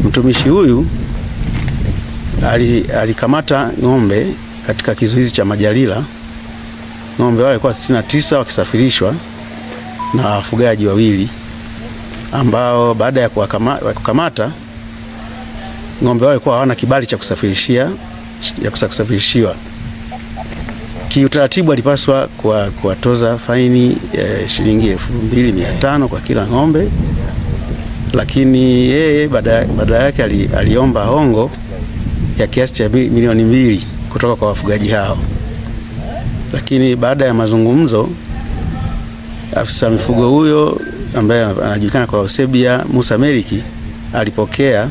Mtumishi huyu alikamata ng'ombe katika kizuizi cha Majalila. Ng'ombe wale walikuwa 69 wakisafirishwa na wafugaji wawili, ambao baada ya kukamata ng'ombe wale walikuwa hawana kibali cha kusafirishiwa. Kiutaratibu alipaswa kuwatoza faini shilingi 2,500 kwa kila ng'ombe, lakini yeye baada yake aliomba hongo ya kiasi cha milioni 2 kutoka kwa wafugaji hao. Lakini baada ya mazungumzo, afisa mifugo huyo ambaye anajulikana kwa Eusebia Musa Meriki alipokea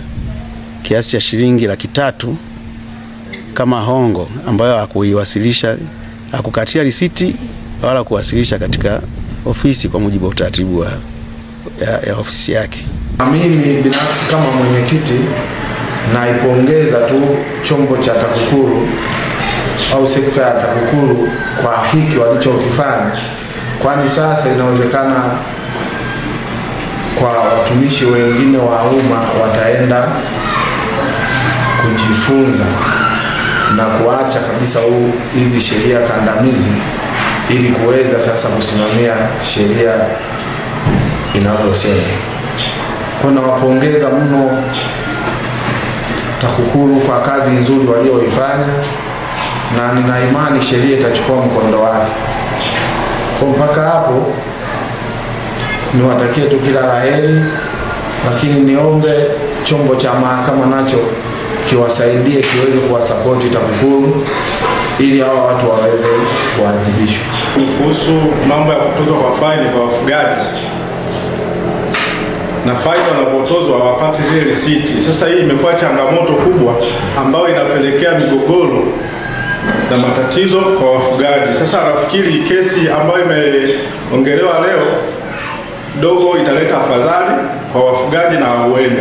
kiasi cha shilingi 300,000 kama hongo, ambayo hakuiwasilisha, hakukatia risiti wala kuwasilisha katika ofisi kwa mujibu wa utaratibu ya ofisi yake. Mimi binafsi kama mwenyekiti naipongeza tu chombo cha TAKUKURU au sekta ya TAKUKURU kwa hiki walichokifanya, kwani sasa inawezekana kwa watumishi wengine wa umma wataenda kujifunza na kuacha kabisa hizi sheria kandamizi ili kuweza sasa kusimamia sheria inavyosema. Kuna wapongeza mno TAKUKURU kwa kazi nzuri walioifanya, na nina imani sheria itachukua mkondo wake. Kwa mpaka hapo niwatakie tu kila laheri, lakini niombe chombo cha mahakama nacho kiwasaidie, kiweze kuwasapoti TAKUKURU ili hao watu waweze kuadhibishwa. Kuhusu mambo ya kutozwa kwa faini kwa wafugaji, na faini wanapotozwa hawapati zile risiti. Sasa hii imekuwa changamoto kubwa ambayo inapelekea migogoro na matatizo kwa wafugaji. Sasa nafikiri kesi ambayo imeongelewa leo dogo italeta afadhali kwa wafugaji na ahueni.